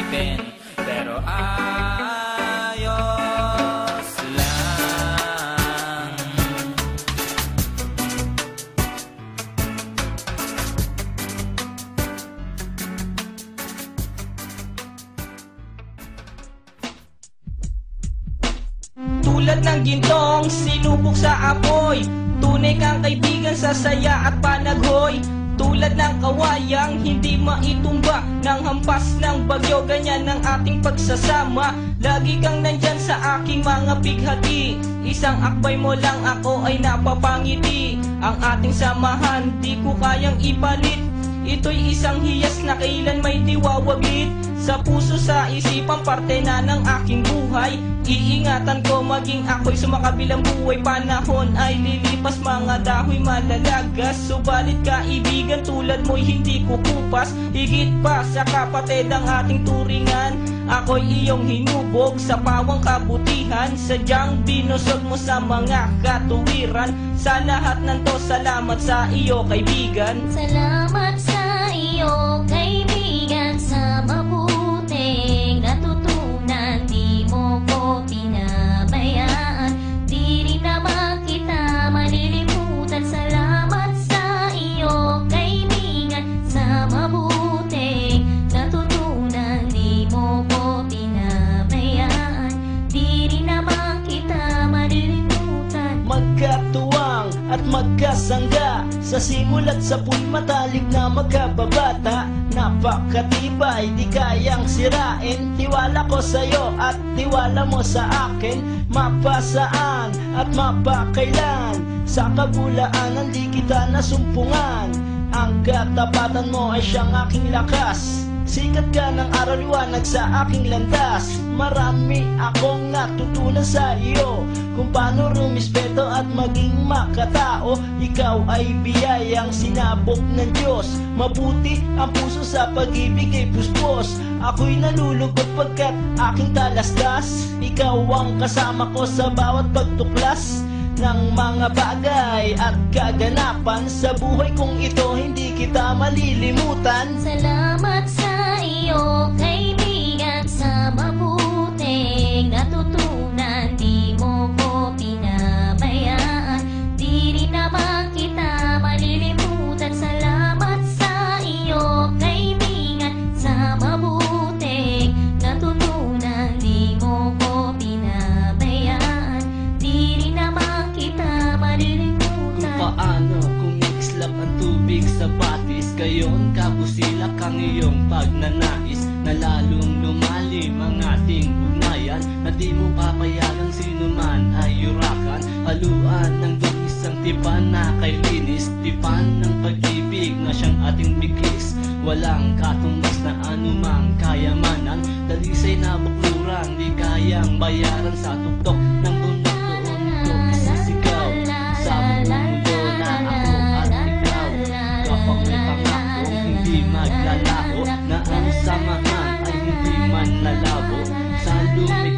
natin. Pero ayos lang. Tulad ng gintong sinubok sa apoy, tunay kang kaibigan sa saya at panaghoy. Tulad ng kawayang hindi maitumba ng hampas ng bagyo, ganyan ang ating pagsasama. Lagi kang nandyan sa aking mga bighati, isang akbay mo lang ako ay napapangiti. Ang ating samahan di ko kayang ipalit, ito'y isang hiyas na kailan may diwawaglit. Sa puso, sa isipan, parte na ng aking buhay. Iingatan ko maging ako'y sumakabilang buhay. Panahon ay lilipas, mga dahoy malalagas, subalit kaibigan tulad mo'y hindi kukupas. Higit pa sa kapatid ang ating turingan, ako'y iyong hinubog sa pawang kabutihan. Sadyang binusog mo sa mga katuwiran. Sa lahat ng to, salamat sa iyo kaibigan. Salamat sa iyo kaibigan, sa mabuting natutunan. Di mo ko pinabayaan, di rin naman kita malilimutan. Salamat sa iyo kaibigan, sa mabuting natutunan. Di mo ko pinabayaan, di rin naman kita malilimutan. Magkatuwang at magkasangga, sa simulat sa matalik na magkababata. Napakatibay, di kayang sirain. Tiwala ko sa'yo at tiwala mo sa akin. Mapasaan at mapakailan, sa kabulaanan di kita nasumpungan. Ang katapatan mo ay siyang aking lakas. Sikat ka ng araw, liwanag sa aking landas. Marami akong natutunan sa iyo, kung paano rumispeto at maging makatao. Ikaw ay biyayang sinabok ng Diyos. Mabuti ang puso sa pag-ibig ay puspos. Ako'y nalulugod pagkat aking talastas. Ikaw ang kasama ko sa bawat pagtuklas ng mga bagay at kaganapan. Sa buhay kong ito hindi kita malilimutan. Salamat sa iyo kaibigan, sa mabuting natutunan. Di mo ko pinabayaan, di rin naman kita malilimutan. Salamat sa iyo kaibigan, sa mabuting natutunan. Di mo ko pinabayaan, di rin naman kita malilimutan. Paano kung islap ang tubig sa batis, gayon kabusilak ang iyong pagnanais, na lalong lumalim ang ating ugnayan, na di mo papayagang sino man ay yurakan. Haluan ng isang tipan na kay linis, tipan ng pag-ibig na siyang ating bigis. Walang katumbas na anumang kayamanan, dalisay na bukluran, di kayang bayaran. Sa tuktok ng bundok doon ito isisigaw, sa mundo na ako at ikaw. Kapag may pangakong hindi maglalaho, na ang samahan ay hindi man lalabo. Sa lumik